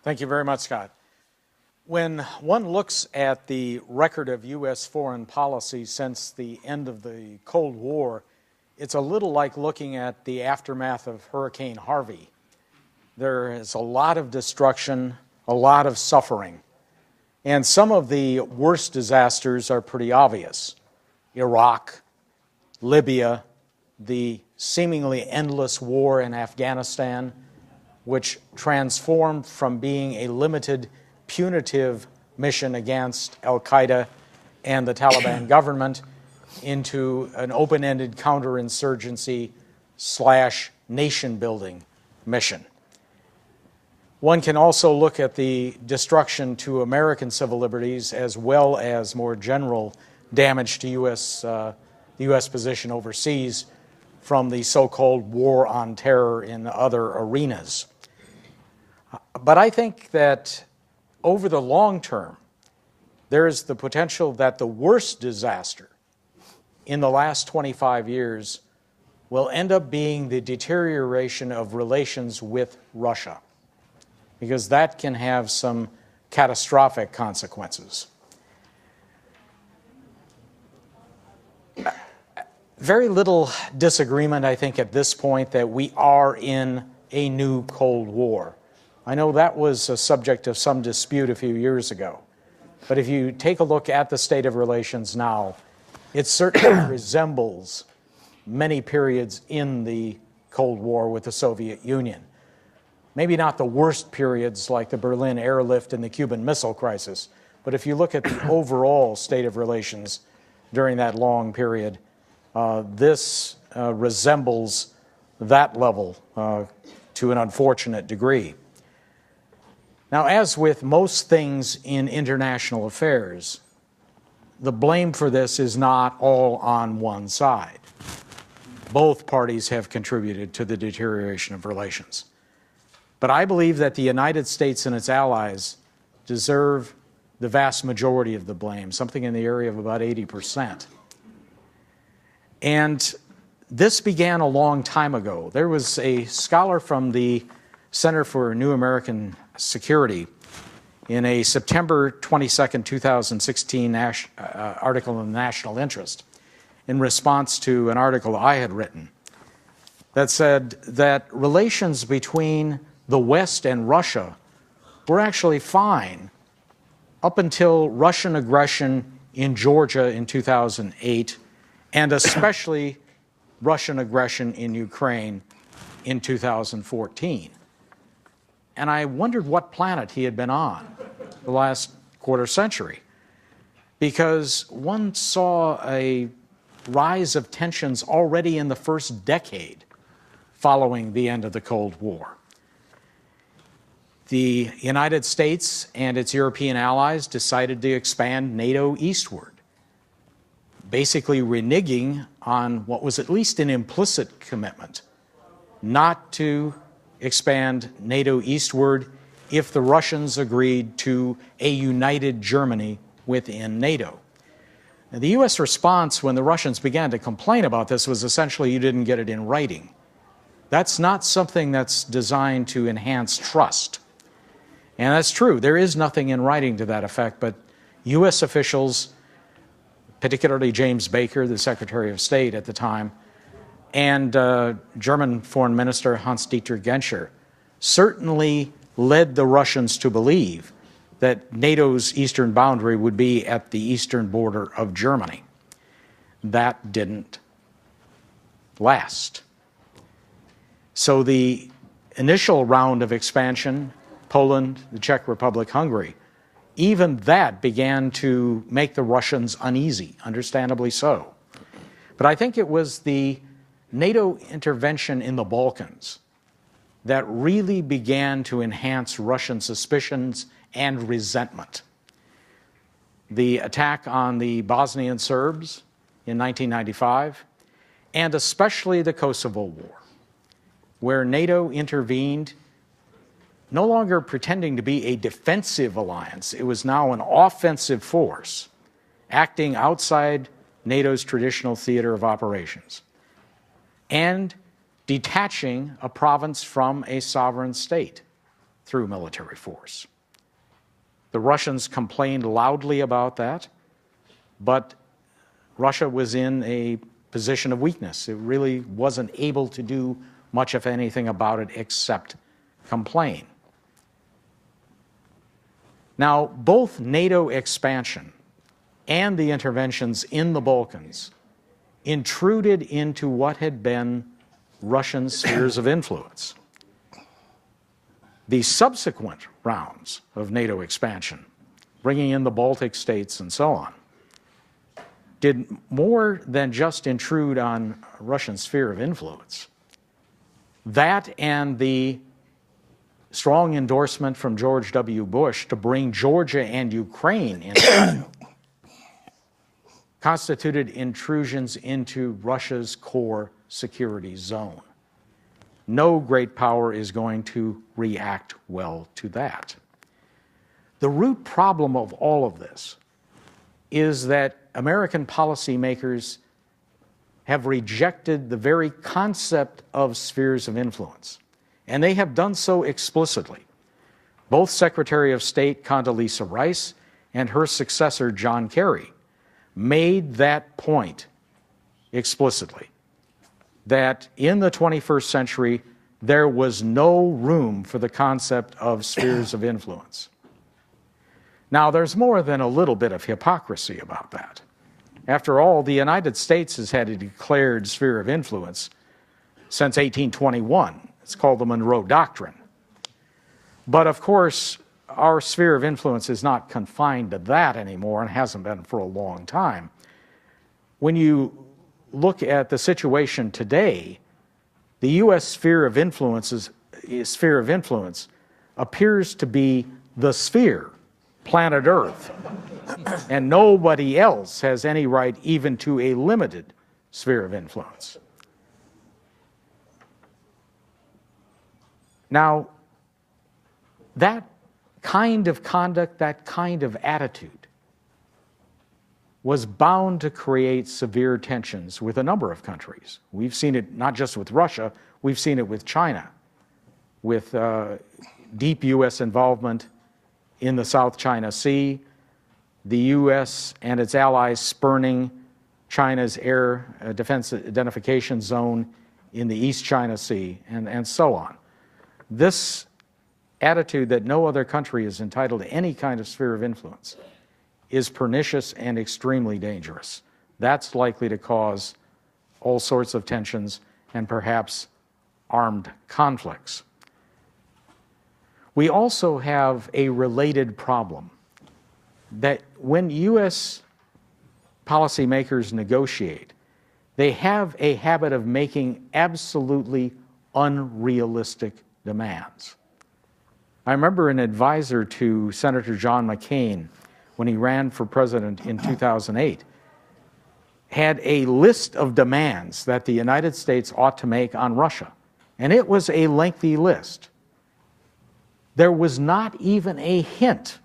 Thank you very much, Scott. When one looks at the record of U.S. foreign policy since the end of the Cold War, it's a little like looking at the aftermath of Hurricane Harvey. There is a lot of destruction, a lot of suffering, and some of the worst disasters are pretty obvious. Iraq, Libya, the seemingly endless war in Afghanistan, which transformed from being a limited, punitive mission against al-Qaeda and the Taliban government into an open-ended counterinsurgency / nation-building mission. One can also look at the destruction to American civil liberties as well as more general damage to the U.S. position overseas from the so-called war on terror in other arenas. But I think that over the long term, there is the potential that the worst disaster in the last 25 years will end up being the deterioration of relations with Russia, because that can have some catastrophic consequences. Very little disagreement, I think, at this point that we are in a new Cold War. I know that was a subject of some dispute a few years ago, but if you take a look at the state of relations now, it certainly resembles many periods in the Cold War with the Soviet Union. Maybe not the worst periods like the Berlin airlift and the Cuban Missile Crisis, but if you look at the overall state of relations during that long period, this resembles that level to an unfortunate degree. Now, as with most things in international affairs, the blame for this is not all on one side. Both parties have contributed to the deterioration of relations. But I believe that the United States and its allies deserve the vast majority of the blame, something in the area of about 80%. And this began a long time ago. There was a scholar from the Center for New American Security in a September 22nd, 2016 article in the National Interest in response to an article I had written that said that relations between the West and Russia were actually fine up until Russian aggression in Georgia in 2008, and especially Russian aggression in Ukraine in 2014. And I wondered what planet he had been on the last quarter century, because one saw a rise of tensions already in the first decade following the end of the Cold War. The United States and its European allies decided to expand NATO eastward, basically reneging on what was at least an implicit commitment not to expand NATO eastward if the Russians agreed to a united Germany within NATO. Now, the U.S. response when the Russians began to complain about this was essentially you didn't get it in writing. That's not something that's designed to enhance trust. And that's true. There is nothing in writing to that effect, but U.S. officials, particularly James Baker, the Secretary of State at the time, and German Foreign Minister Hans-Dietrich Genscher certainly led the Russians to believe that NATO's eastern boundary would be at the eastern border of Germany. That didn't last. So the initial round of expansion, Poland, the Czech Republic, Hungary, even that began to make the Russians uneasy, understandably so. But I think it was the NATO intervention in the Balkans that really began to enhance Russian suspicions and resentment. The attack on the Bosnian Serbs in 1995, and especially the Kosovo War, where NATO intervened, no longer pretending to be a defensive alliance. It was now an offensive force, acting outside NATO's traditional theater of operations, and detaching a province from a sovereign state through military force. The Russians complained loudly about that, but Russia was in a position of weakness. It really wasn't able to do much of anything about it except complain. Now, both NATO expansion and the interventions in the Balkans intruded into what had been Russian spheres of influence. The subsequent rounds of NATO expansion, bringing in the Baltic states and so on, did more than just intrude on Russian sphere of influence. That and the strong endorsement from George W. Bush to bring Georgia and Ukraine into constituted intrusions into Russia's core security zone. No great power is going to react well to that. The root problem of all of this is that American policymakers have rejected the very concept of spheres of influence, and they have done so explicitly. Both Secretary of State Condoleezza Rice and her successor John Kerry made that point explicitly, that in the 21st century there was no room for the concept of spheres of influence. Now, there's more than a little bit of hypocrisy about that. After all, the United States has had a declared sphere of influence since 1821. It's called the Monroe Doctrine. But of course, our sphere of influence is not confined to that anymore and hasn't been for a long time. When you look at the situation today, the U.S. sphere of influence appears to be the sphere, planet Earth, and nobody else has any right even to a limited sphere of influence. Now, that kind of conduct, that kind of attitude was bound to create severe tensions with a number of countries. We've seen it not just with Russia, we've seen it with China, with deep U.S. involvement in the South China Sea, the U.S. and its allies spurning China's air defense identification zone in the East China Sea, and so on. This attitude that no other country is entitled to any kind of sphere of influence is pernicious and extremely dangerous. That's likely to cause all sorts of tensions and perhaps armed conflicts. We also have a related problem that when U.S. policymakers negotiate, they have a habit of making absolutely unrealistic demands. I remember an advisor to Senator John McCain when he ran for president in 2008 had a list of demands that the United States ought to make on Russia, and it was a lengthy list. There was not even a hint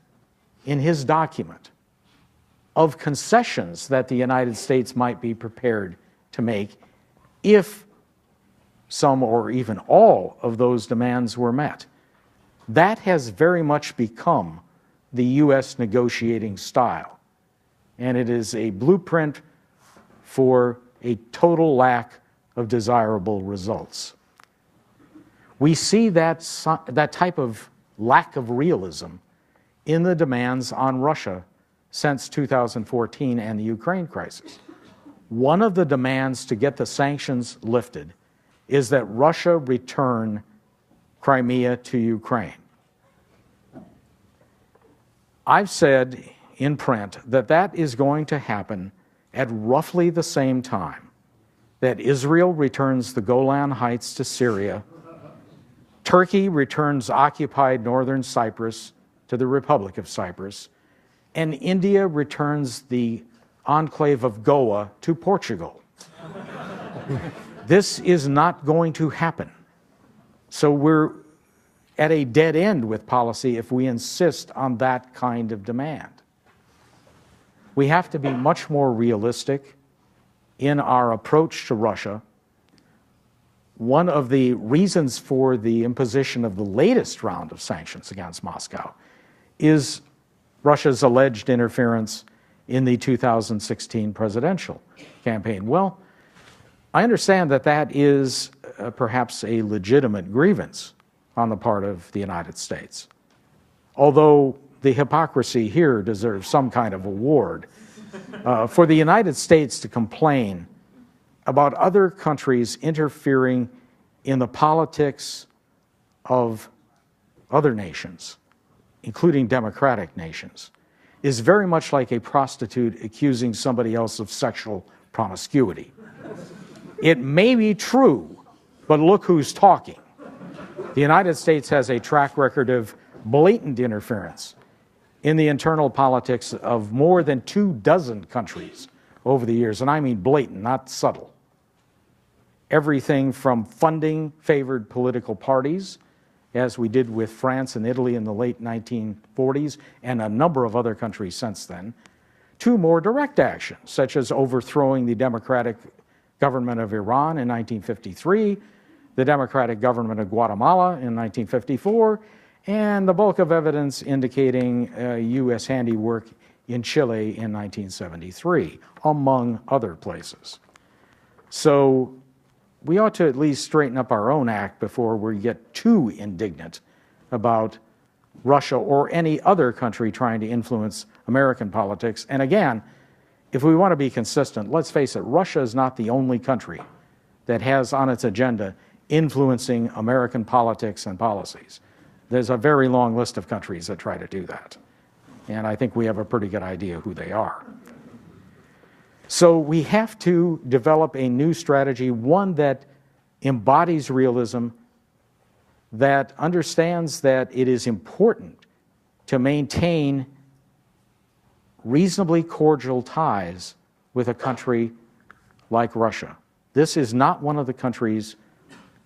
in his document of concessions that the United States might be prepared to make if some or even all of those demands were met. That has very much become the U.S. negotiating style, and it is a blueprint for a total lack of desirable results. We see that type of lack of realism in the demands on Russia since 2014 and the Ukraine crisis. One of the demands to get the sanctions lifted is that Russia return Crimea to Ukraine. I've said in print that that is going to happen at roughly the same time that Israel returns the Golan Heights to Syria, Turkey returns occupied northern Cyprus to the Republic of Cyprus, and India returns the enclave of Goa to Portugal. This is not going to happen. So we're at a dead end with policy if we insist on that kind of demand. We have to be much more realistic in our approach to Russia. one of the reasons for the imposition of the latest round of sanctions against Moscow is Russia's alleged interference in the 2016 presidential campaign. Well, I understand that that is perhaps a legitimate grievance on the part of the United States, although the hypocrisy here deserves some kind of award. For the United States to complain about other countries interfering in the politics of other nations, including democratic nations, is very much like a prostitute accusing somebody else of sexual promiscuity. It may be true, but look who's talking. The United States has a track record of blatant interference in the internal politics of more than 24 countries over the years, and I mean blatant, not subtle. Everything from funding favored political parties, as we did with France and Italy in the late 1940s and a number of other countries since then, to more direct action, such as overthrowing the democratic government of Iran in 1953, the democratic government of Guatemala in 1954, and the bulk of evidence indicating U.S. handiwork in Chile in 1973, among other places. So we ought to at least straighten up our own act before we get too indignant about Russia or any other country trying to influence American politics. And again, if we want to be consistent, let's face it, Russia is not the only country that has on its agenda influencing American politics and policies. There's a very long list of countries that try to do that. And I think we have a pretty good idea who they are. So we have to develop a new strategy, one that embodies realism, that understands that it is important to maintain reasonably cordial ties with a country like Russia. This is not one of the countries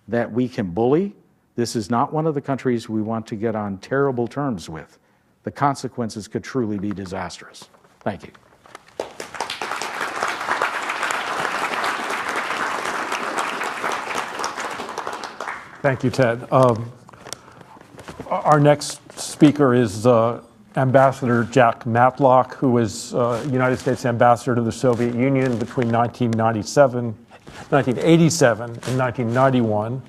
that we can bully. This is not one of the countries we want to get on terrible terms with. The consequences could truly be disastrous. Thank you. Thank you, Ted. Our next speaker is Ambassador Jack Matlock, who was United States Ambassador to the Soviet Union between 1987 and 1991,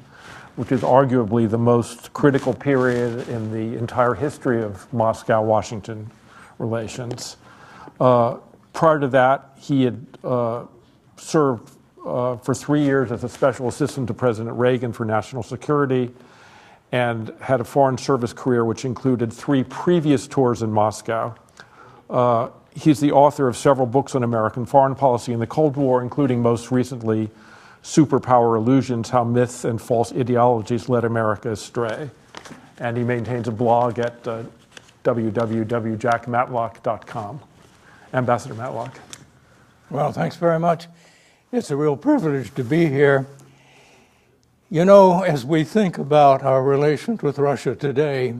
which is arguably the most critical period in the entire history of Moscow-Washington relations. Prior to that, he had served for 3 years as a special assistant to President Reagan for national security, and had a foreign service career which included 3 previous tours in Moscow. He's the author of several books on American foreign policy in the Cold War, including most recently Superpower Illusions, How Myths and False Ideologies Led America Astray. And he maintains a blog at www.jackmatlock.com. Ambassador Matlock. Well, thanks very much. It's a real privilege to be here. You know, as we think about our relations with Russia today,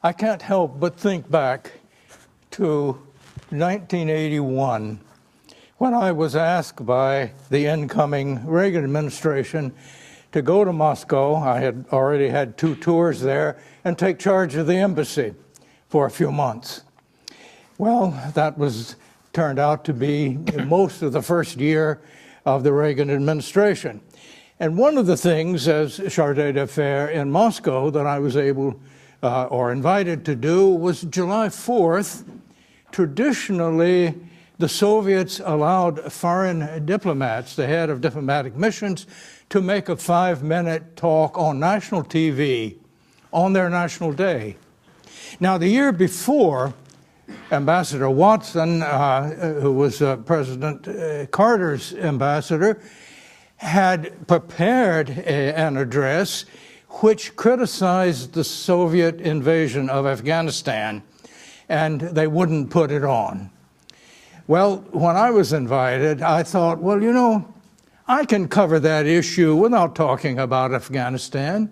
I can't help but think back to 1981, when I was asked by the incoming Reagan administration to go to Moscow. I had already had 2 tours there, and take charge of the embassy for a few months. Well, that turned out to be most of the first year of the Reagan administration. And one of the things as chargé d'affaires in Moscow that I was able or invited to do was July 4th. Traditionally, the Soviets allowed foreign diplomats, the head of diplomatic missions, to make a 5-minute talk on national TV on their national day. Now, the year before, Ambassador Watson, who was President Carter's ambassador, had prepared an address which criticized the Soviet invasion of Afghanistan, and they wouldn't put it on. Well, when I was invited, I thought, well, you know, I can cover that issue without talking about Afghanistan.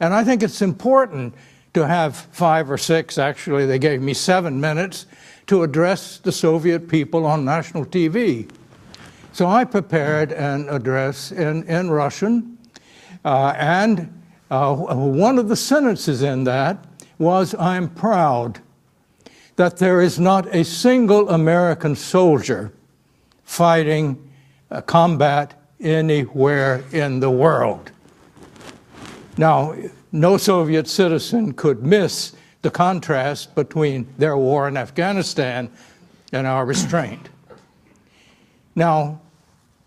And I think it's important to have 5 or 6, actually they gave me 7 minutes, to address the Soviet people on national TV. So I prepared an address in Russian, And one of the sentences in that was, "I'm proud that there is not a single American soldier fighting combat anywhere in the world." Now, no Soviet citizen could miss the contrast between their war in Afghanistan and our restraint. Now,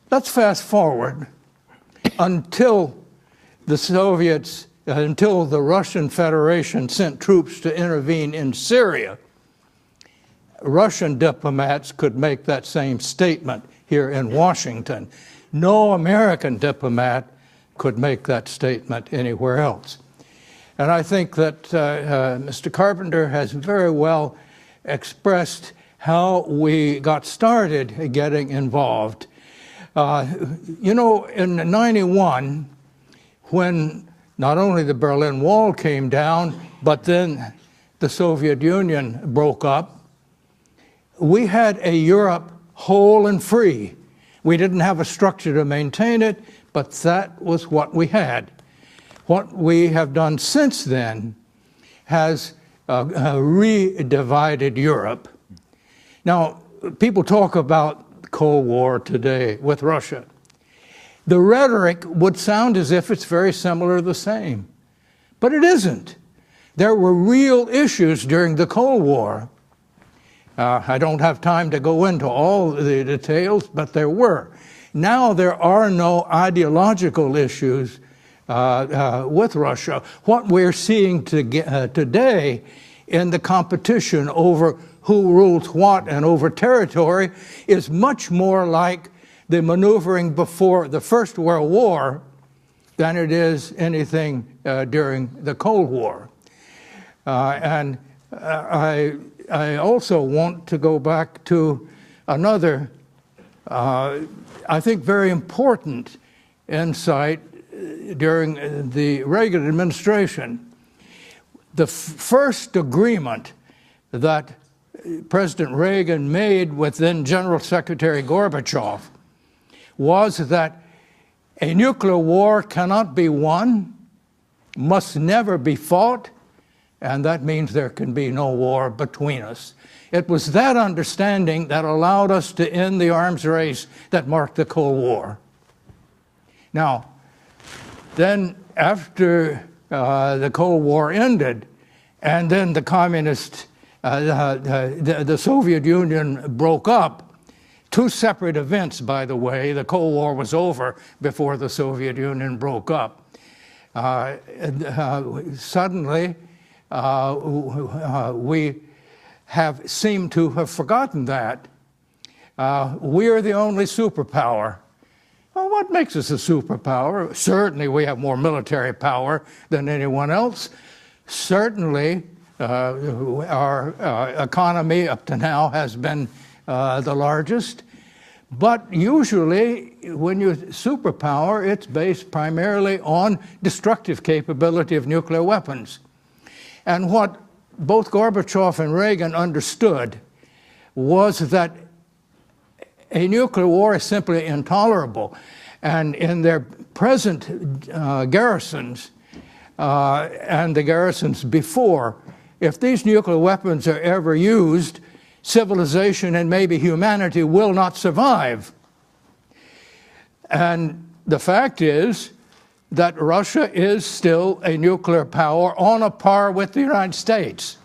let's fast forward until the Russian Federation sent troops to intervene in Syria. Russian diplomats could make that same statement here in Washington. No American diplomat could make that statement anywhere else. And I think that Mr. Carpenter has very well expressed how we got started getting involved. You know, in '91, when not only the Berlin Wall came down, but then the Soviet Union broke up, we had a Europe whole and free. We didn't have a structure to maintain it, but that was what we had. What we have done since then has re-divided Europe. Now, people talk about the Cold War today with Russia. The rhetoric would sound as if it's very similar or the same, but it isn't. There were real issues during the Cold War. I don't have time to go into all the details, but there were. Now there are no ideological issues with Russia. What we're seeing today in the competition over who rules what and over territory is much more like the maneuvering before the First World War than it is anything during the Cold War. And I also want to go back to another, I think, very important insight during the Reagan administration. The first agreement that President Reagan made with then General Secretary Gorbachev was that a nuclear war cannot be won, must never be fought, and that means there can be no war between us. It was that understanding that allowed us to end the arms race that marked the Cold War. Now, then after the Cold War ended, and then the the Soviet Union broke up, two separate events, by the way. The Cold War was over before the Soviet Union broke up. Suddenly, we have seemed to have forgotten that. We are the only superpower. Well, what makes us a superpower? Certainly we have more military power than anyone else. Certainly our economy up to now has been the largest. But usually when you're superpower, it's based primarily on destructive capability of nuclear weapons. And what both Gorbachev and Reagan understood was that a nuclear war is simply intolerable. And in their present garrisons and the garrisons before, if these nuclear weapons are ever used, civilization and maybe humanity will not survive. And the fact is that Russia is still a nuclear power on a par with the United States.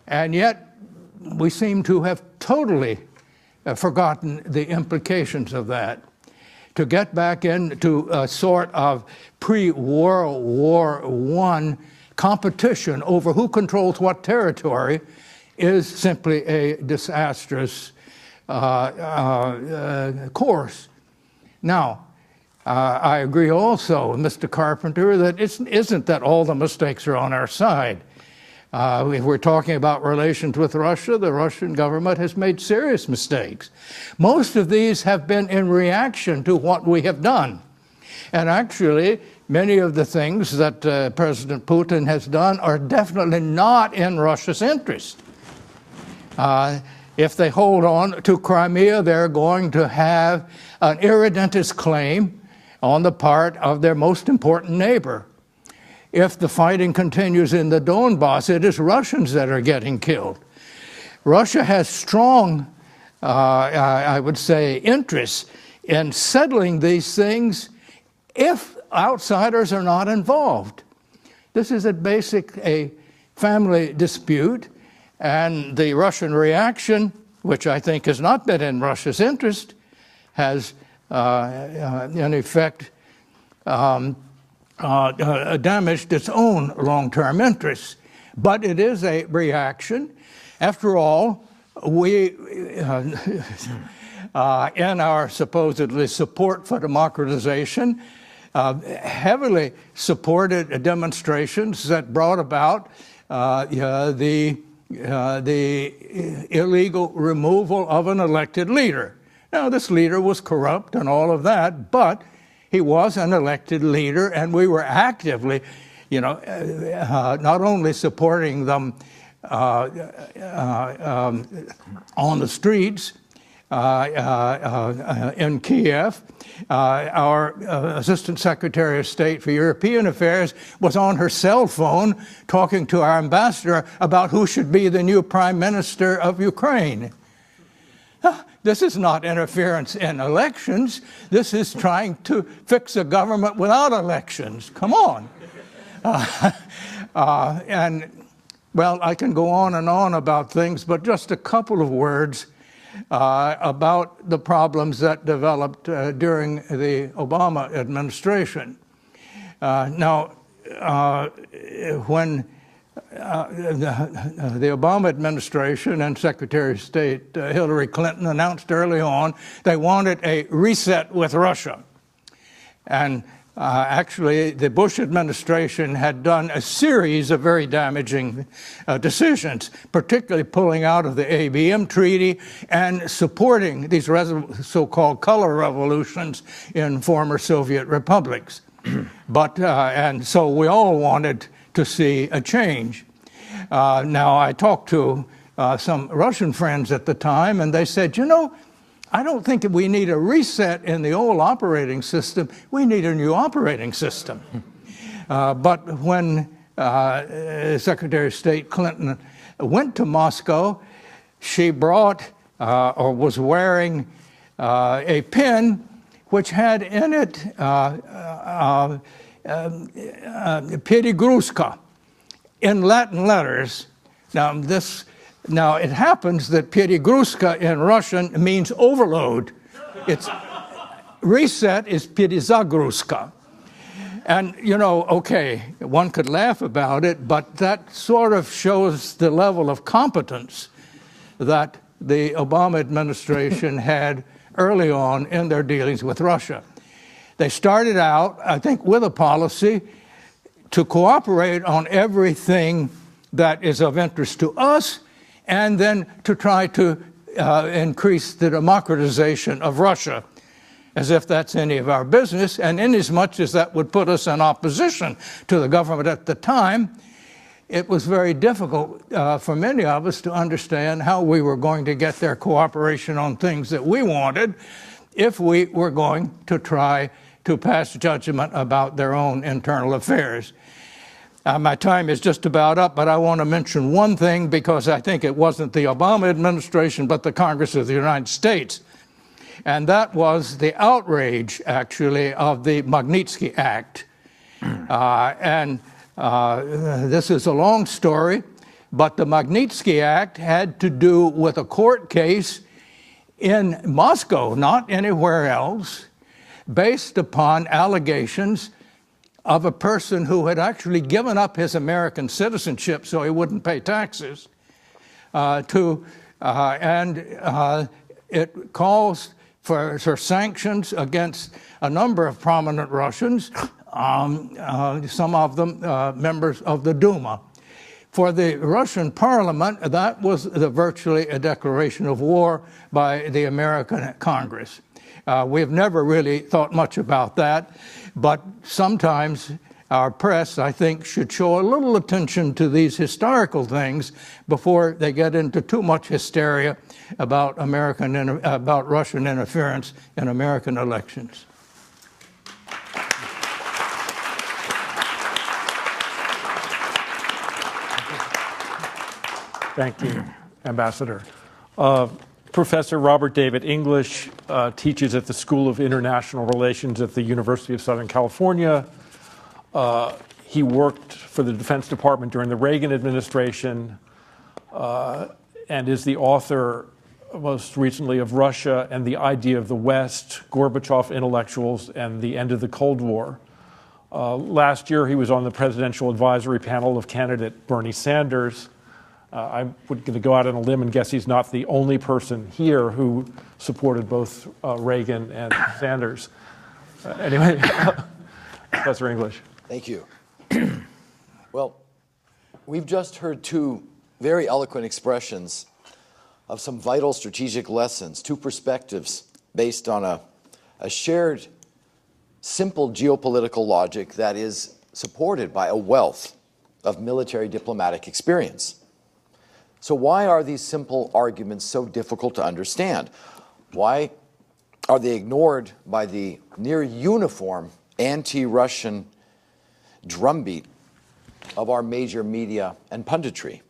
And yet we seem to have totally forgotten the implications of that. To get back into a sort of pre-World War I competition over who controls what territory is simply a disastrous course. Now, I agree also with Mr. Carpenter that it isn't that all the mistakes are on our side. If we're talking about relations with Russia, the Russian government has made serious mistakes. Most of these have been in reaction to what we have done. And actually, many of the things that President Putin has done are definitely not in Russia's interest. If they hold on to Crimea, they're going to have an irredentist claim on the part of their most important neighbor. If the fighting continues in the Donbass, it is Russians that are getting killed. Russia has strong, I would say, interests in settling these things if outsiders are not involved. This is at basic a family dispute, and the Russian reaction, which I think has not been in Russia's interest, has in effect damaged its own long-term interests. But it is a reaction. After all, we, in our supposedly support for democratization, heavily supported demonstrations that brought about the illegal removal of an elected leader. Now, this leader was corrupt and all of that, but he was an elected leader, and we were actively, not only supporting them on the streets in Kiev. Our Assistant Secretary of State for European Affairs was on her cell phone talking to our ambassador about who should be the new Prime Minister of Ukraine. This is not interference in elections. This is trying to fix a government without elections. Come on. And, well, I can go on and on about things, but just a couple of words about the problems that developed during the Obama administration. Now, when the Obama administration and Secretary of State Hillary Clinton announced early on they wanted a reset with Russia. And actually, the Bush administration had done a series of very damaging decisions, particularly pulling out of the ABM treaty and supporting these so-called color revolutions in former Soviet republics. And so we all wanted to see a change. Now, I talked to some Russian friends at the time, and they said, I don't think we need a reset in the old operating system. We need a new operating system. But when Secretary of State Clinton went to Moscow, she brought or was wearing a pin which had in it Перегрузка in Latin letters. Now it happens that Перегрузка in Russian means overload. It's reset is Перезагрузка. And, okay, one could laugh about it, but that sort of shows the level of competence that the Obama administration had early on in their dealings with Russia. They started out, I think, with a policy to cooperate on everything that is of interest to us, and then to try to increase the democratization of Russia, as if that's any of our business, and inasmuch as that would put us in opposition to the government at the time, it was very difficult for many of us to understand how we were going to get their cooperation on things that we wanted if we were going to try to pass judgment about their own internal affairs. My time is just about up, but I want to mention one thing, because I think it wasn't the Obama administration, but the Congress of the United States. And that was the outrage, actually, of the Magnitsky Act. This is a long story, but the Magnitsky Act had to do with a court case in Moscow, not anywhere else, based upon allegations of a person who had actually given up his American citizenship so he wouldn't pay taxes, it calls for sanctions against a number of prominent Russians, some of them members of the Duma. For the Russian parliament, that was virtually a declaration of war by the American Congress. We've never really thought much about that, but sometimes our press, I think, should show a little attention to these historical things before they get into too much hysteria about Russian interference in American elections. Thank you, Ambassador. Professor Robert David English teaches at the School of International Relations at the University of Southern California. He worked for the Defense Department during the Reagan administration and is the author, most recently, of Russia and the Idea of the West, Gorbachev Intellectuals, and the End of the Cold War. Last year, he was on the presidential advisory panel of candidate Bernie Sanders. I'm going to go out on a limb and guess he's not the only person here who supported both Reagan and Sanders. Anyway, Professor English. Thank you. Well, we've just heard two very eloquent expressions of some vital strategic lessons, two perspectives based on a shared, simple geopolitical logic that is supported by a wealth of military diplomatic experience. So why are these simple arguments so difficult to understand? Why are they ignored by the near uniform anti-Russian drumbeat of our major media and punditry?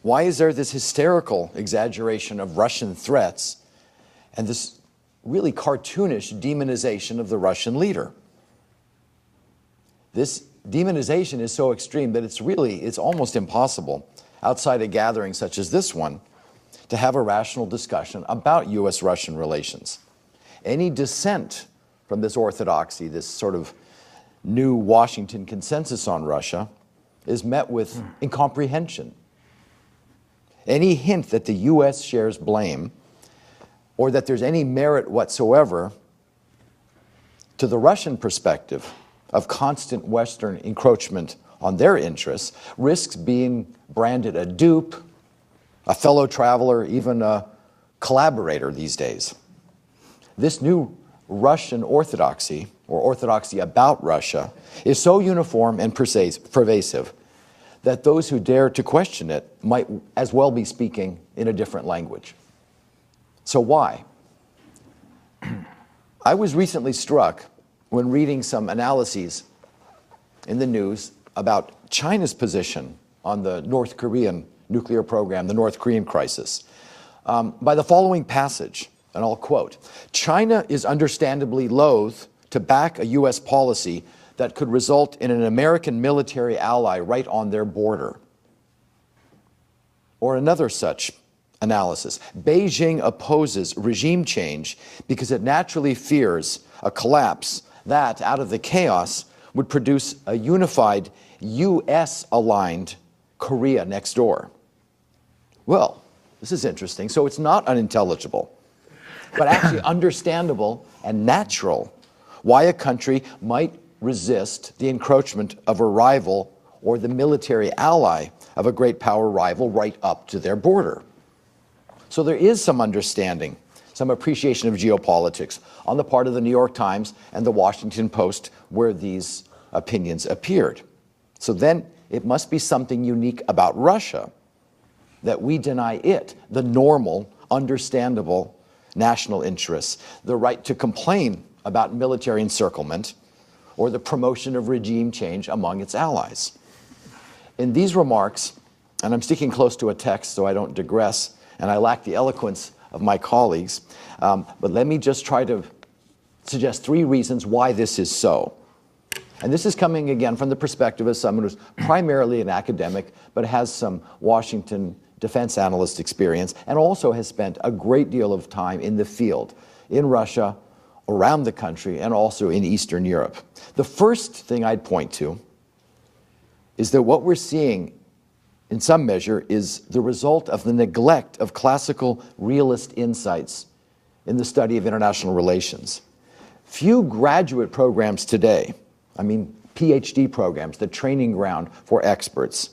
Why is there this hysterical exaggeration of Russian threats and this really cartoonish demonization of the Russian leader? This demonization is so extreme that it's almost impossible outside a gathering such as this one to have a rational discussion about U.S.-Russian relations. Any dissent from this orthodoxy, this sort of new Washington consensus on Russia, is met with incomprehension. Any hint that the U.S. shares blame or that there's any merit whatsoever to the Russian perspective of constant Western encroachment on their interests risks being branded a dupe, a fellow traveler, even a collaborator these days. This new Russian orthodoxy, or orthodoxy about Russia, is so uniform and pervasive that those who dare to question it might as well be speaking in a different language. So why? I was recently struck when reading some analyses in the news about China's position on the North Korean nuclear program, the North Korean crisis, by the following passage, and I'll quote, "China is understandably loath to back a U.S. policy that could result in an American military ally right on their border." Or another such analysis, "Beijing opposes regime change because it naturally fears a collapse that, out of the chaos, would produce a unified U.S.-aligned Korea next door." Well, this is interesting. So it's not unintelligible, but actually understandable and natural why a country might resist the encroachment of a rival or the military ally of a great power rival right up to their border. So there is some understanding, some appreciation of geopolitics on the part of the New York Times and the Washington Post where these opinions appeared. So then it must be something unique about Russia that we deny it the normal, understandable national interests, the right to complain about military encirclement or the promotion of regime change among its allies. In these remarks, and I'm sticking close to a text so I don't digress, and I lack the eloquence of my colleagues, but let me just try to suggest three reasons why this is so. And this is coming again from the perspective of someone who's primarily an academic, but has some Washington defense analyst experience, and also has spent a great deal of time in the field, in Russia, around the country, and also in Eastern Europe. The first thing I'd point to is that what we're seeing, in some measure, is the result of the neglect of classical realist insights in the study of international relations. Few graduate programs today, I mean PhD programs, the training ground for experts,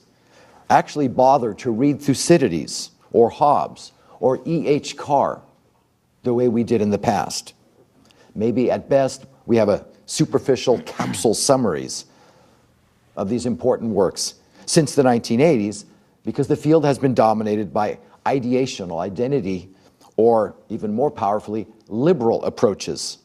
actually bother to read Thucydides or Hobbes or E.H. Carr the way we did in the past. Maybe at best we have a superficial capsule summaries of these important works since the 1980s, because the field has been dominated by ideational identity, or even more powerfully, liberal approaches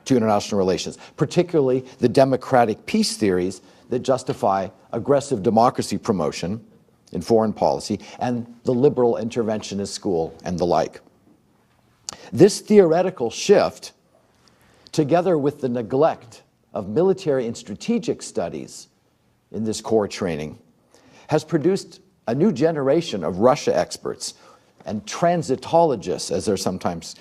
to international relations, particularly the democratic peace theories that justify aggressive democracy promotion in foreign policy, and the liberal interventionist school and the like. This theoretical shift, together with the neglect of military and strategic studies in this core training, has produced a new generation of Russia experts and transitologists, as they're sometimes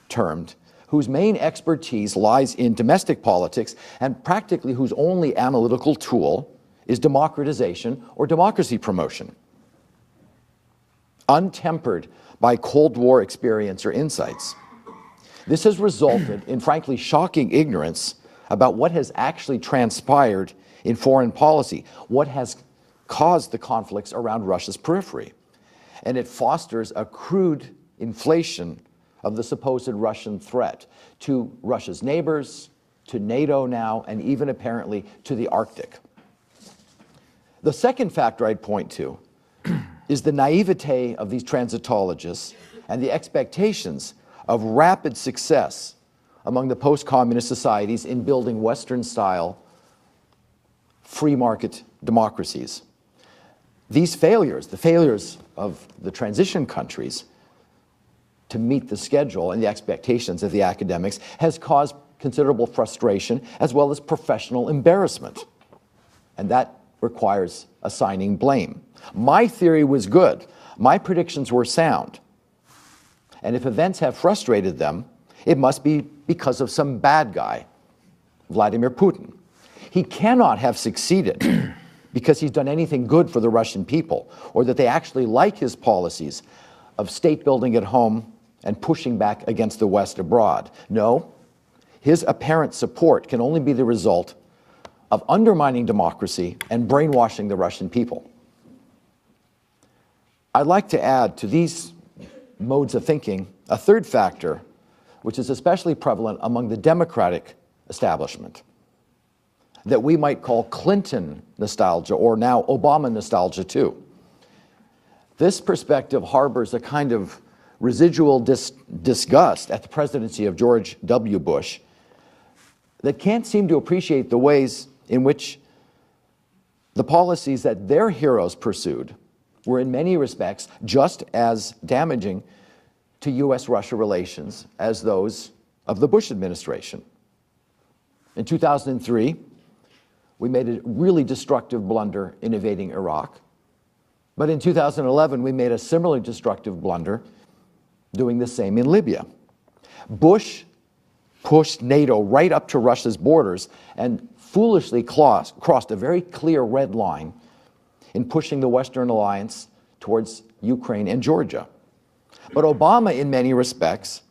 termed, whose main expertise lies in domestic politics and practically whose only analytical tool is democratization or democracy promotion, untempered by Cold War experience or insights. This has resulted in frankly shocking ignorance about what has actually transpired in foreign policy, what has caused the conflicts around Russia's periphery. And it fosters a crude inflation of the supposed Russian threat to Russia's neighbors, to NATO now, and even apparently to the Arctic. The second factor I'd point to is the naivete of these transitologists and the expectations of rapid success among the post-communist societies in building Western-style free market democracies. These failures, the failures of the transition countries to meet the schedule and the expectations of the academics, has caused considerable frustration as well as professional embarrassment. And that requires assigning blame. My theory was good. My predictions were sound. And if events have frustrated them, it must be because of some bad guy, Vladimir Putin. He cannot have succeeded because he's done anything good for the Russian people, or that they actually like his policies of state building at home and pushing back against the West abroad. No, his apparent support can only be the result of undermining democracy and brainwashing the Russian people. I'd like to add to these modes of thinking a third factor, which is especially prevalent among the Democratic establishment, that we might call Clinton nostalgia, or now Obama nostalgia too. This perspective harbors a kind of residual disgust at the presidency of George W. Bush that can't seem to appreciate the ways in which the policies that their heroes pursued were in many respects just as damaging to U.S.-Russia relations as those of the Bush administration. In 2003, we made a really destructive blunder in invading Iraq. But in 2011, we made a similarly destructive blunder doing the same in Libya. Bush pushed NATO right up to Russia's borders and foolishly crossed a very clear red line in pushing the Western alliance towards Ukraine and Georgia. But Obama, in many respects,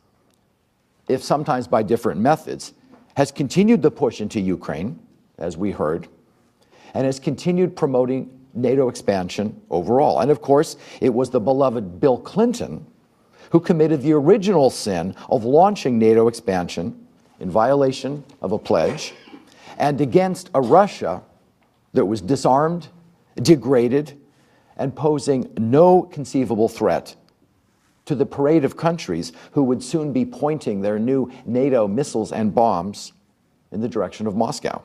if sometimes by different methods, has continued the push into Ukraine, as we heard, and has continued promoting NATO expansion overall. And of course, it was the beloved Bill Clinton who committed the original sin of launching NATO expansion in violation of a pledge and against a Russia that was disarmed, degraded, and posing no conceivable threat to the parade of countries who would soon be pointing their new NATO missiles and bombs in the direction of Moscow.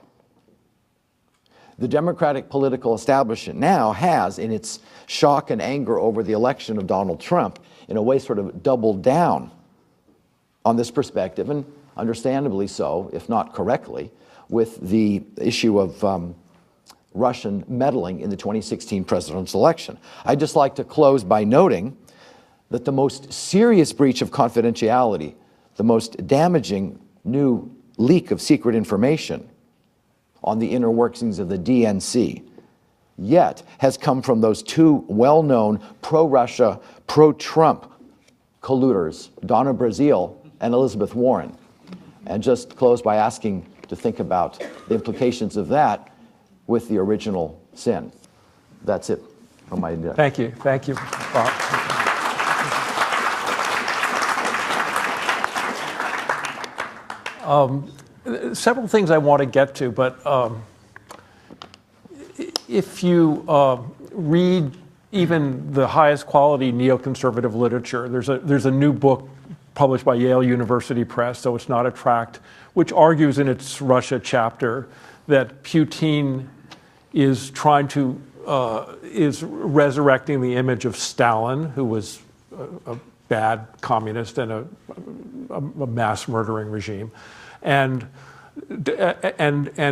The Democratic political establishment now has, in its shock and anger over the election of Donald Trump, in a way sort of doubled down on this perspective, and understandably so, if not correctly, with the issue of Russian meddling in the 2016 presidential election. I'd just like to close by noting that the most serious breach of confidentiality, the most damaging new leak of secret information on the inner workings of the DNC, yet has come from those two well-known pro-Russia, pro-Trump colluders, Donna Brazile and Elizabeth Warren. And just close by asking to think about the implications of that with the original sin. That's it from my end. Thank you. Thank you, Bob. Several things I want to get to, but if you read even the highest quality neoconservative literature, there's a new book published by Yale University Press, so it's not a tract, which argues in its Russia chapter that Putin is trying to is resurrecting the image of Stalin, who was a bad communist and a mass murdering regime, and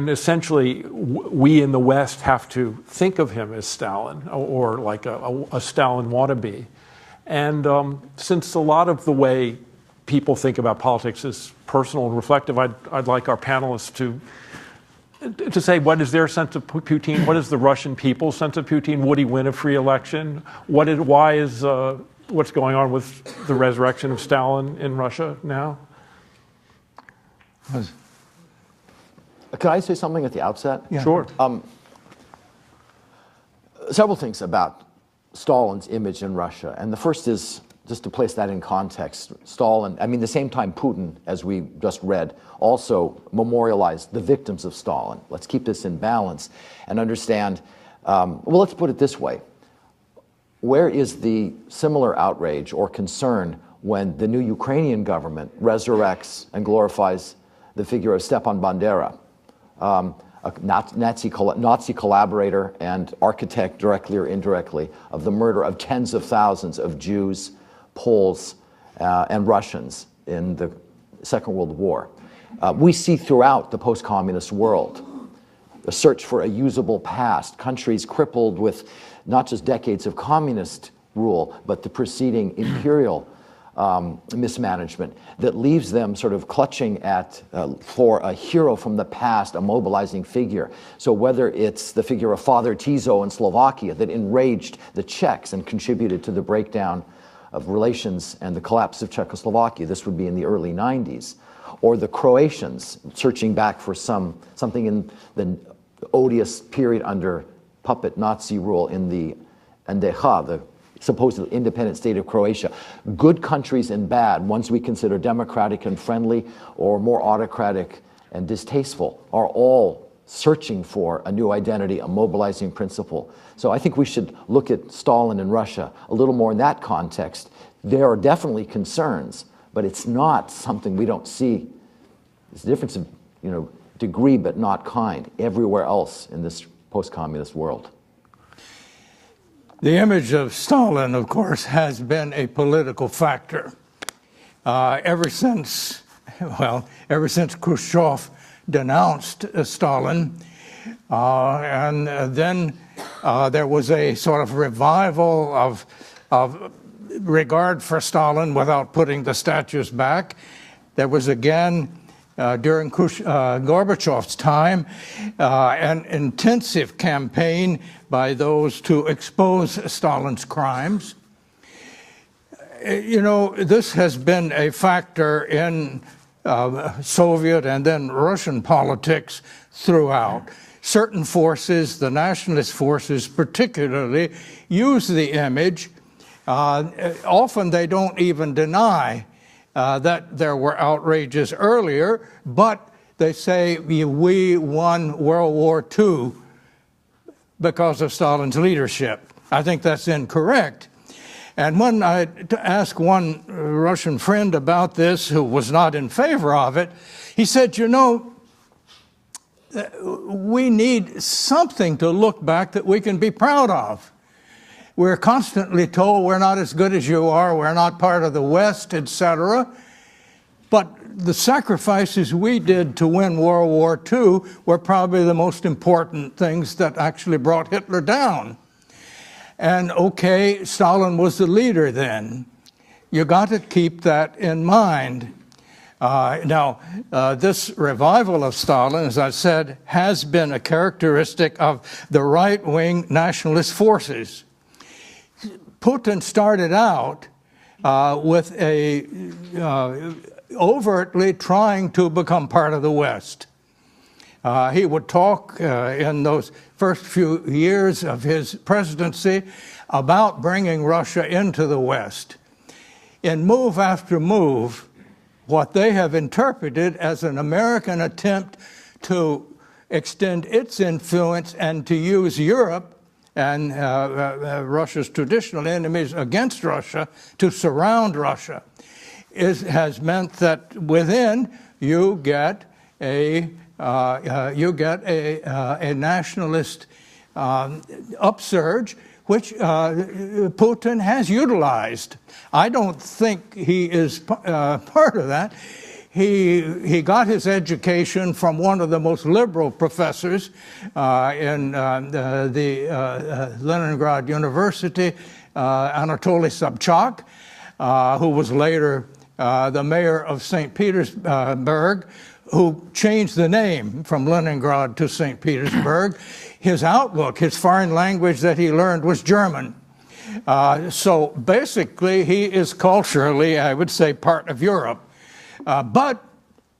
essentially we in the West have to think of him as Stalin or like a Stalin wannabe. And since a lot of the way people think about politics is personal and reflective, I'd like our panelists to say, what is their sense of Putin? What is the Russian people's sense of Putin? Would he win a free election? Why is what's going on with the resurrection of Stalin in Russia now? Can I say something at the outset? Yeah. Sure. Several things about Stalin's image in Russia. And the first is, just to place that in context, Stalin, I mean, the same time Putin, as we just read, also memorialized the victims of Stalin. Let's keep this in balance and understand, well, let's put it this way. Where is the similar outrage or concern when the new Ukrainian government resurrects and glorifies the figure of Stepan Bandera, a Nazi collaborator and architect, directly or indirectly, of the murder of tens of thousands of Jews, Poles, and Russians in the Second World War? We see throughout the post-communist world a search for a usable past, countries crippled with not just decades of communist rule, but the preceding imperial mismanagement that leaves them sort of clutching at for a hero from the past, a mobilizing figure. So whether it's the figure of Father Tiso in Slovakia that enraged the Czechs and contributed to the breakdown of relations and the collapse of Czechoslovakia, this would be in the early 90s, or the Croatians searching back for something in the odious period under puppet Nazi rule in the NDH, the supposedly independent state of Croatia. Good countries and bad, ones we consider democratic and friendly or more autocratic and distasteful, are all searching for a new identity, a mobilizing principle. So I think we should look at Stalin and Russia a little more in that context. There are definitely concerns, but it's not something we don't see. It's a difference of, degree but not kind everywhere else in this post-communist world. The image of Stalin, of course, has been a political factor ever since Khrushchev denounced Stalin, and then there was a sort of revival of regard for Stalin without putting the statues back. There was again, during Gorbachev's time, an intensive campaign by those to expose Stalin's crimes. This has been a factor in Soviet and then Russian politics throughout. Certain forces, the nationalist forces particularly, use the image. Often they don't even deny that there were outrages earlier, but they say we won World War II because of Stalin's leadership. I think that's incorrect. And when I asked one Russian friend about this, who was not in favor of it, he said, we need something to look back that we can be proud of. We're constantly told we're not as good as you are, we're not part of the West, etc. But the sacrifices we did to win World War II were probably the most important things that actually brought Hitler down. And okay, Stalin was the leader then. You got to keep that in mind. This revival of Stalin, as I said, has been a characteristic of the right-wing nationalist forces. Putin started out with overtly trying to become part of the West. He would talk in those first few years of his presidency about bringing Russia into the West. In move after move, what they have interpreted as an American attempt to extend its influence and to use Europe and Russia's traditional enemies against Russia to surround Russia has meant that within you get a nationalist upsurge, which Putin has utilized. I don't think he is part of that. He got his education from one of the most liberal professors in the Leningrad University, Anatoly Sobchak, who was later the mayor of St. Petersburg, who changed the name from Leningrad to St. Petersburg. His outlook, his foreign language that he learned was German. So basically, he is culturally, I would say, part of Europe. But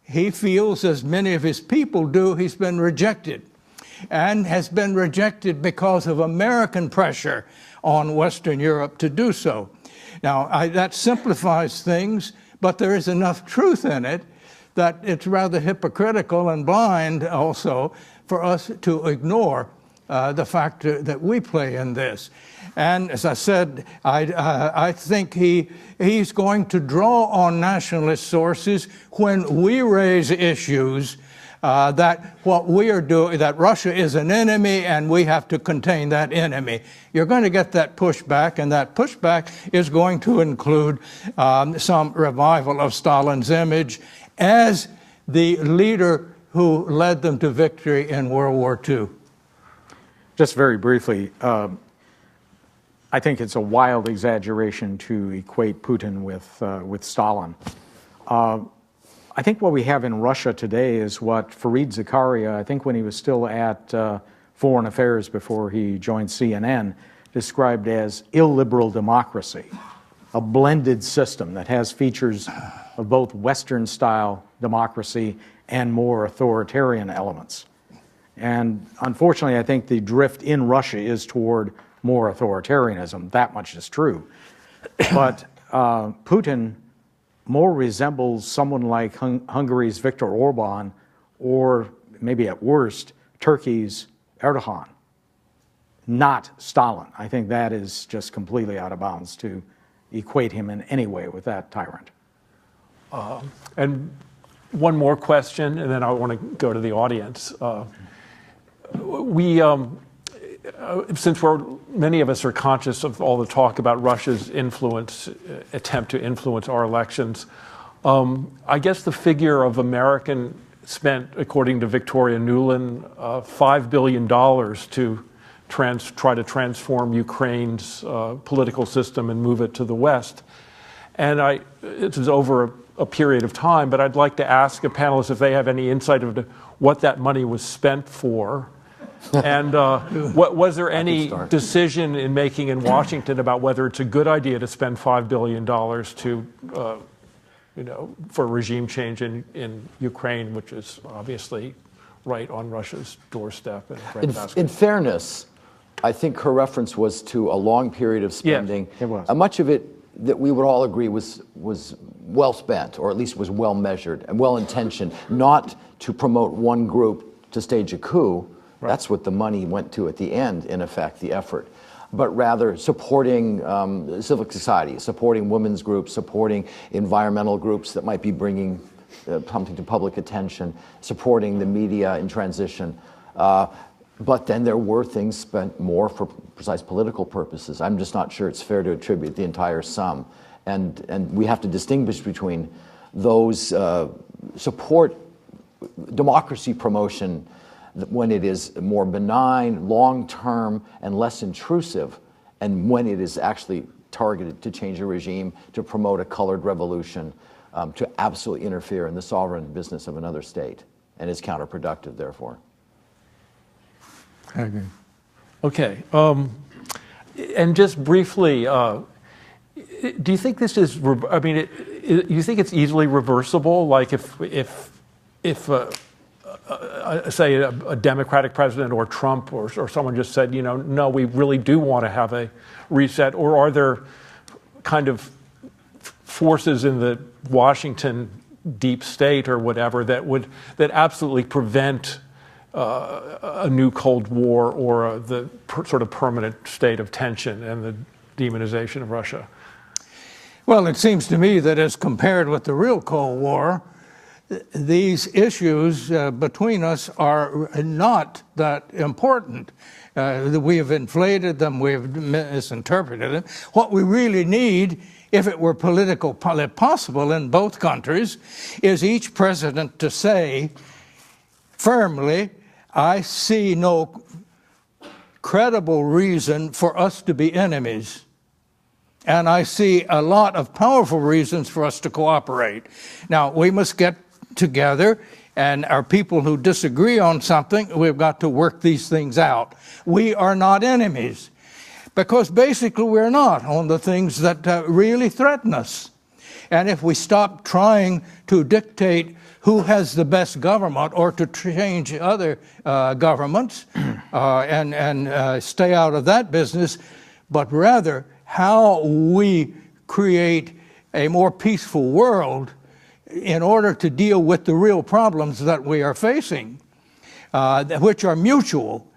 he feels, as many of his people do, he's been rejected, and has been rejected because of American pressure on Western Europe to do so. Now, that simplifies things, but there is enough truth in it that it's rather hypocritical and blind also for us to ignore the factor that we play in this. And as I said, I think he's going to draw on nationalist sources when we raise issues that what we are doing, that Russia is an enemy and we have to contain that enemy. You're going to get that pushback, and that pushback is going to include some revival of Stalin's image as the leader who led them to victory in World War II. Just very briefly, I think it's a wild exaggeration to equate Putin with Stalin. I think what we have in Russia today is what Fareed Zakaria, I think when he was still at Foreign Affairs before he joined CNN, described as illiberal democracy, a blended system that has features of both Western-style democracy and more authoritarian elements. And unfortunately, I think the drift in Russia is toward more authoritarianism. That much is true. But Putin more resembles someone like Hungary's Viktor Orban, or maybe at worst, Turkey's Erdogan, not Stalin. I think that is just completely out of bounds to equate him in any way with that tyrant. And one more question, and then I want to go to the audience. Since many of us are conscious of all the talk about Russia's attempt to influence our elections, I guess the figure of American spent, according to Victoria Nuland, $5 billion to try to transform Ukraine's political system and move it to the West. And it was over a period of time, but I'd like to ask the panelists if they have any insight into what that money was spent for. And was there any decision in making in Washington about whether it's a good idea to spend $5 billion for regime change in Ukraine, which is obviously right on Russia's doorstep? In fairness, I think her reference was to a long period of spending. Yes, it was. Much of it that we would all agree was well spent, or at least was well measured and well intentioned, not to promote one group to stage a coup. Right. That's what the money went to at the end, in effect, the effort. But rather supporting civil society, supporting women's groups, supporting environmental groups that might be bringing something to public attention, supporting the media in transition. But then there were things spent more for precise political purposes. I'm just not sure it's fair to attribute the entire sum. And we have to distinguish between those support democracy promotion when it is more benign, long-term, and less intrusive, and when it is actually targeted to change a regime, to promote a colored revolution, to absolutely interfere in the sovereign business of another state, and is counterproductive, therefore. I agree. Okay. And just briefly, do you think this is, you think it's easily reversible? Like if say a Democratic president or Trump or someone just said, no, we really do want to have a reset, or are there kind of forces in the Washington deep state or whatever that absolutely prevent a new Cold War or the sort of permanent state of tension and the demonization of Russia? Well, it seems to me that as compared with the real Cold War, these issues between us are not that important. We have inflated them, we have misinterpreted them. What we really need, if it were politically possible in both countries, is each president to say firmly, I see no credible reason for us to be enemies. And I see a lot of powerful reasons for us to cooperate. Now, we must get together, and our people who disagree on something, we've got to work these things out. We are not enemies, because basically we're not on the things that really threaten us. And if we stop trying to dictate who has the best government or to change other governments and stay out of that business, but rather how we create a more peaceful world in order to deal with the real problems that we are facing, which are mutual.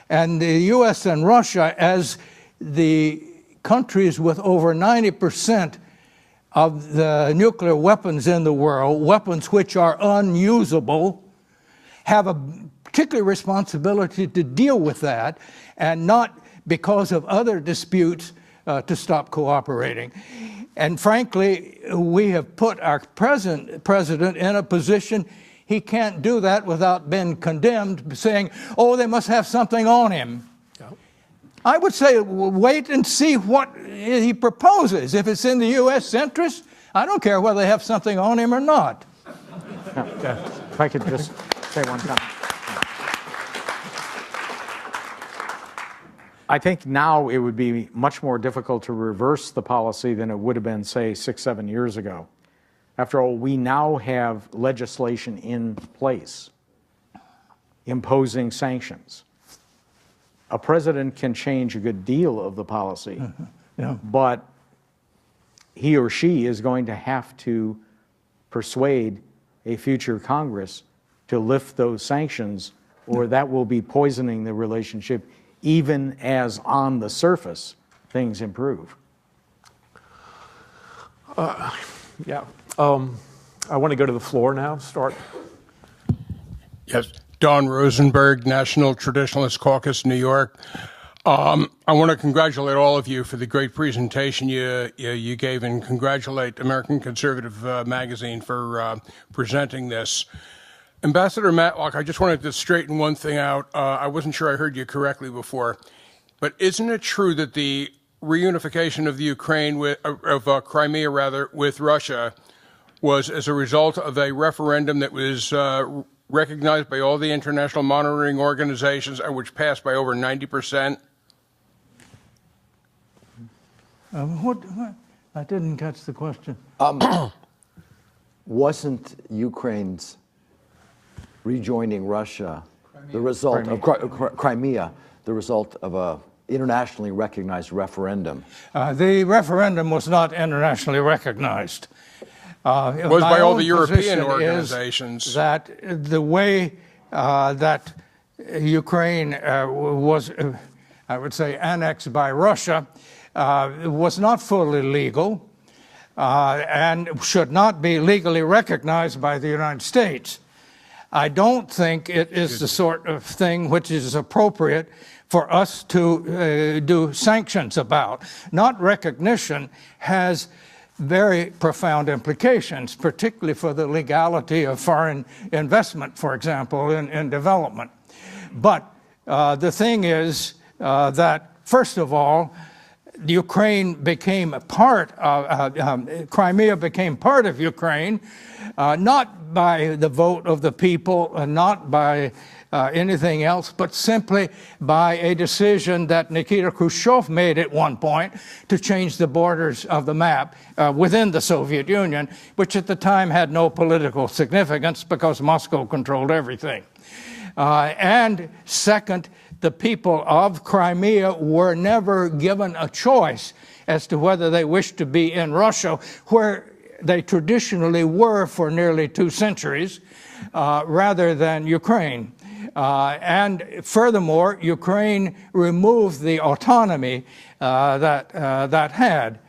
And the U.S. and Russia, as the countries with over 90% of the nuclear weapons in the world, weapons which are unusable, have a particular responsibility to deal with that, and not because of other disputes to stop cooperating. And frankly, we have put our present president in a position he can't do that without being condemned, saying, oh, they must have something on him. I would say wait and see what he proposes. If it's in the U.S. interest, I don't care whether they have something on him or not. If I could just say one comment. I think now it would be much more difficult to reverse the policy than it would have been, say, 6, 7 years ago. After all, we now have legislation in place imposing sanctions. A president can change a good deal of the policy, but he or she is going to have to persuade a future Congress to lift those sanctions, or that will be poisoning the relationship, even as on the surface things improve. I want to go to the floor now. Start. Yes, Don Rosenberg, National Traditionalist Caucus, New York. I want to congratulate all of you for the great presentation you gave, and congratulate American Conservative Magazine for presenting this. Ambassador Matlock, I just wanted to straighten one thing out. I wasn't sure I heard you correctly before, but isn't it true that the reunification of the Ukraine, of Crimea rather, with Russia was as a result of a referendum that was recognized by all the international monitoring organizations and which passed by over 90%? What? I didn't catch the question. Wasn't Ukraine's rejoining Russia the result of Crimea, the result of a internationally recognized referendum? The referendum was not internationally recognized. It was by all the European organizations. That the way that Ukraine was, I would say, annexed by Russia was not fully legal and should not be legally recognized by the United States. I don't think it is the sort of thing which is appropriate for us to do sanctions about. Not recognition has very profound implications, particularly for the legality of foreign investment, for example, in development. But the thing is that, first of all, Ukraine became a part of, Crimea became part of Ukraine, not by the vote of the people, not by anything else, but simply by a decision that Nikita Khrushchev made at one point to change the borders of the map within the Soviet Union, which at the time had no political significance because Moscow controlled everything. And second, the people of Crimea were never given a choice as to whether they wished to be in Russia, where they traditionally were for nearly 2 centuries, rather than Ukraine. And furthermore, Ukraine removed the autonomy that had.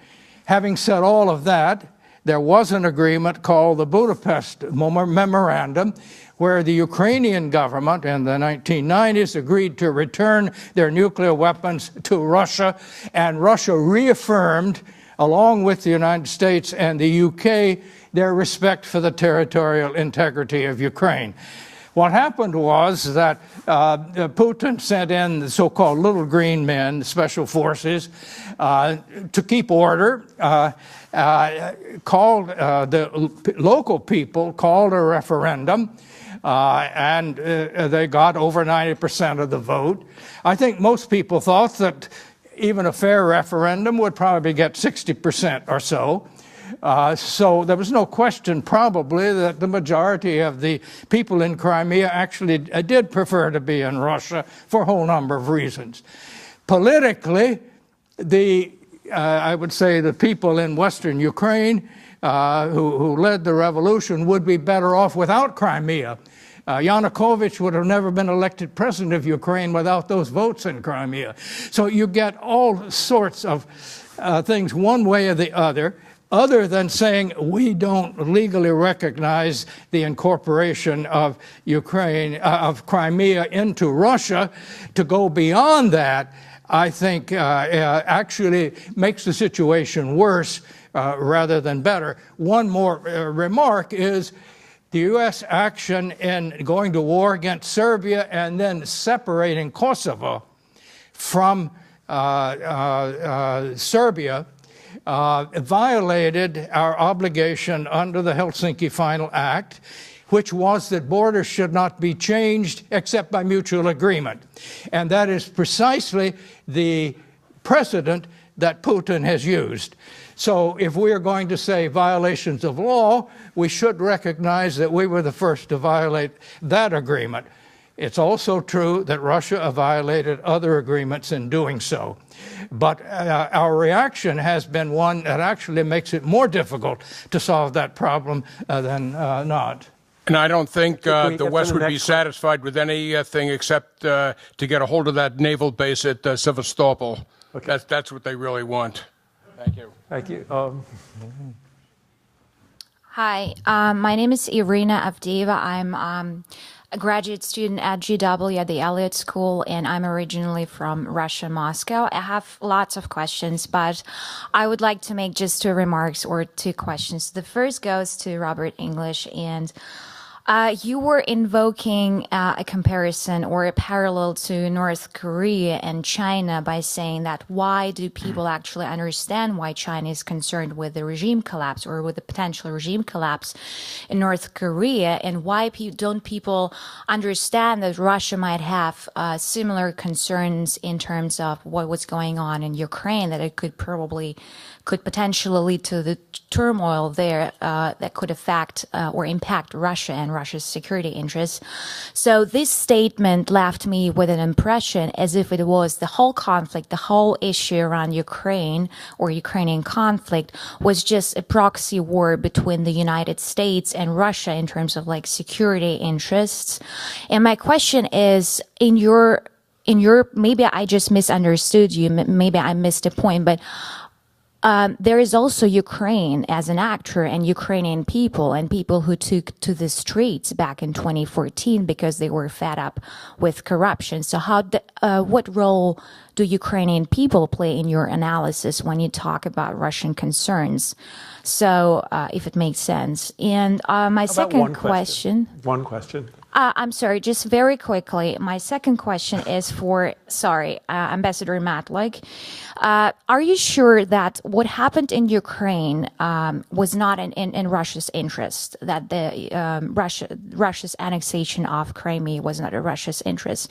Having said all of that, there was an agreement called the Budapest Memorandum, where the Ukrainian government in the 1990s agreed to return their nuclear weapons to Russia, and Russia reaffirmed, along with the United States and the UK, their respect for the territorial integrity of Ukraine. What happened was that Putin sent in the so-called little green men, special forces, to keep order, called the local people, called a referendum, and they got over 90% of the vote. I think most people thought that even a fair referendum would probably get 60% or so. So there was no question probably that the majority of the people in Crimea actually did prefer to be in Russia for a whole number of reasons. Politically, I would say the people in Western Ukraine who led the revolution would be better off without Crimea. Yanukovych would have never been elected president of Ukraine without those votes in Crimea. So you get all sorts of things one way or the other than saying we don't legally recognize the incorporation of Crimea into Russia. To go beyond that, I think actually makes the situation worse rather than better. One more remark is the U.S. action in going to war against Serbia and then separating Kosovo from Serbia violated our obligation under the Helsinki Final Act, which was that borders should not be changed except by mutual agreement. And that is precisely the precedent that Putin has used. So if we are going to say violations of law, we should recognize that we were the first to violate that agreement. It's also true that Russia violated other agreements in doing so. But our reaction has been one that actually makes it more difficult to solve that problem than not. And I don't think the West would be satisfied with anything except to get a hold of that naval base at Sevastopol. Okay. That's what they really want. Thank you. Thank you. Hi, my name is Irina Avdeeva. I'm a graduate student at GW at the Elliott School, and I'm originally from Russia, Moscow. I have lots of questions, but I would like to make just 2 remarks or 2 questions. The first goes to Robert English, and you were invoking a comparison or a parallel to North Korea and China by saying that why do people actually understand why China is concerned with the regime collapse or with the potential regime collapse in North Korea, and why don't people understand that Russia might have similar concerns in terms of what was going on in Ukraine, that it could potentially lead to the turmoil there that could affect or impact Russia and Russia's security interests. So this statement left me with an impression as if it was the whole conflict, the whole issue around Ukraine or Ukrainian conflict was just a proxy war between the United States and Russia in terms of like security interests. And my question is, in your, maybe I just misunderstood you, maybe I missed a point, but there is also Ukraine as an actor and Ukrainian people and people who took to the streets back in 2014 because they were fed up with corruption. So what role do Ukrainian people play in your analysis when you talk about Russian concerns? So if it makes sense. And my second question. One question. I'm sorry, just very quickly. My second question is for, Ambassador Matlock. Are you sure that what happened in Ukraine was not in Russia's interest, that Russia's annexation of Crimea was not in Russia's interest?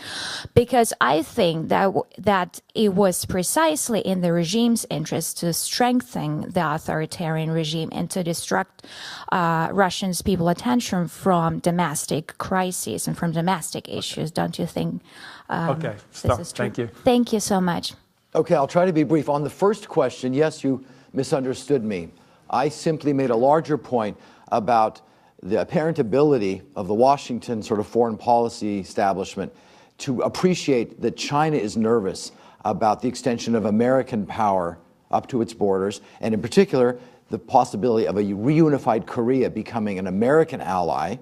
Because I think that it was precisely in the regime's interest to strengthen the authoritarian regime and to distract Russians' people attention from domestic crises and from domestic issues. Don't you think okay, stop. This is true? Thank you. Thank you so much. Okay, I'll try to be brief. On the first question, yes, you misunderstood me. I simply made a larger point about the apparent ability of the Washington sort of foreign policy establishment to appreciate that China is nervous about the extension of American power up to its borders, and in particular, the possibility of a reunified Korea becoming an American ally,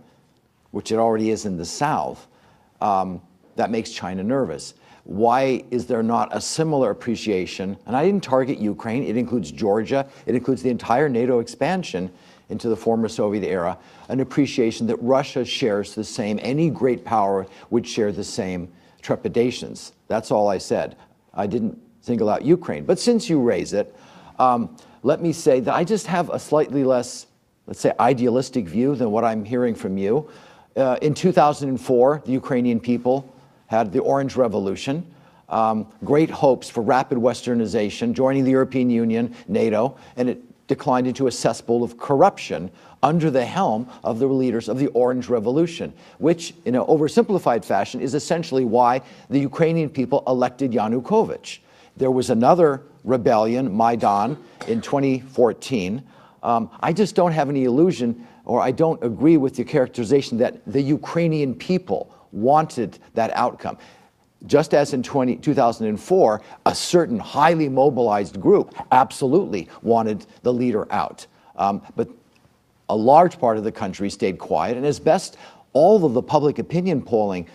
which it already is in the South, that makes China nervous. Why is there not a similar appreciation? And I didn't target Ukraine. It includes Georgia. It includes the entire NATO expansion into the former Soviet era, an appreciation that Russia shares the same, any great power would share the same trepidations. That's all I said. I didn't single out Ukraine. But since you raise it, let me say that I just have a slightly less, let's say, idealistic view than what I'm hearing from you. In 2004, the Ukrainian people had the Orange Revolution, great hopes for rapid westernization, joining the European Union, NATO, and it declined into a cesspool of corruption under the helm of the leaders of the Orange Revolution, which, in an oversimplified fashion, is essentially why the Ukrainian people elected Yanukovych. There was another rebellion, Maidan, in 2014. I just don't have any illusion, or I don't agree with the characterization that the Ukrainian people wanted that outcome. Just as in 2004, a certain highly mobilized group absolutely wanted the leader out. But a large part of the country stayed quiet, and as best all of the public opinion polling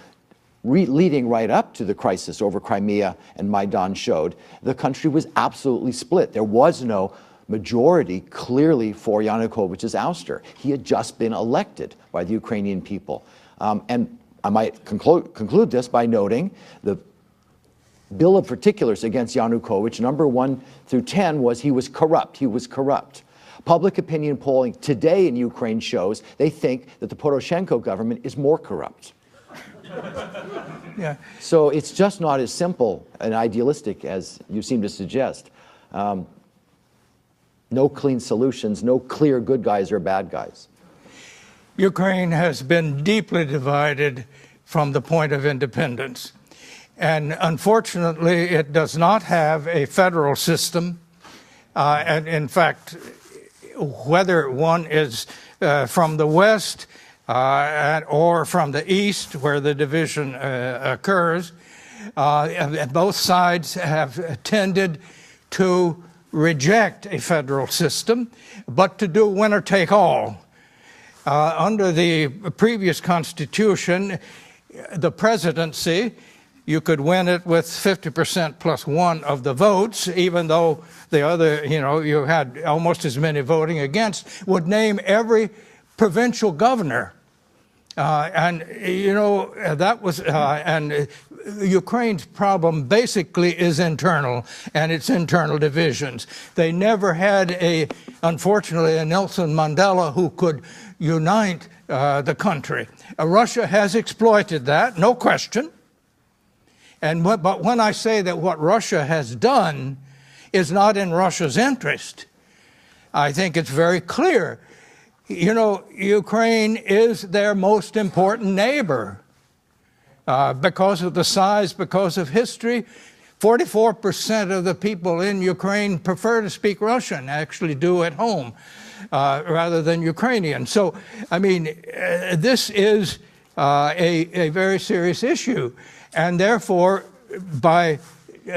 leading right up to the crisis over Crimea and Maidan showed, the country was absolutely split. There was no majority clearly for Yanukovych's ouster. He had just been elected by the Ukrainian people. And I might conclude this by noting the bill of particulars against Yanukovych, number 1 through 10, was he was corrupt. He was corrupt. Public opinion polling today in Ukraine shows they think that the Poroshenko government is more corrupt. Yeah. So it's just not as simple and idealistic as you seem to suggest. No clean solutions, no clear good guys or bad guys. Ukraine has been deeply divided from the point of independence. And unfortunately, it does not have a federal system. And in fact, whether one is from the West or from the East, where the division occurs, both sides have tended to reject a federal system, but to do winner take all. Under the previous constitution, the presidency, you could win it with 50% plus 1 of the votes, even though the other, you had almost as many voting against, would name every provincial governor. That was, and Ukraine's problem basically is internal, and it's internal divisions. They never had unfortunately, a Nelson Mandela who could unite the country. Russia has exploited that, no question. But when I say that what Russia has done is not in Russia's interest, I think it's very clear. Ukraine is their most important neighbor because of the size, because of history. 44% of the people in Ukraine prefer to speak Russian, actually do at home, rather than Ukrainian. So, this is a very serious issue. And therefore, by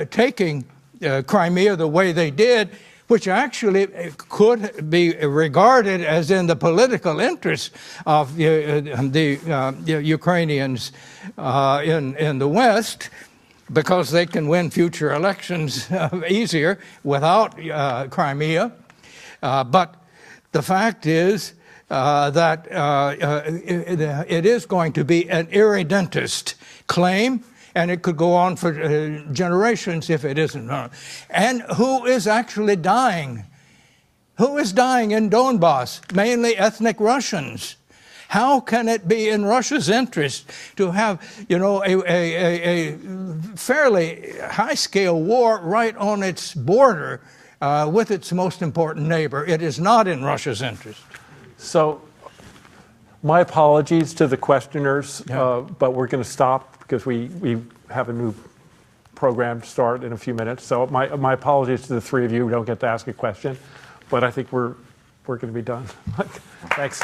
taking Crimea the way they did, which actually could be regarded as in the political interest of the Ukrainians in the West, because they can win future elections easier without Crimea. But the fact is that it is going to be an irredentist claim, and it could go on for generations if it isn't. And who is actually dying? Who is dying in Donbass? Mainly ethnic Russians. How can it be in Russia's interest to have, a fairly high-scale war right on its border with its most important neighbor? It is not in Russia's interest. So, my apologies to the questioners, but we're going to stop because we have a new program to start in a few minutes. So my apologies to the three of you who don't get to ask a question, but I think we're going to be done. Thanks.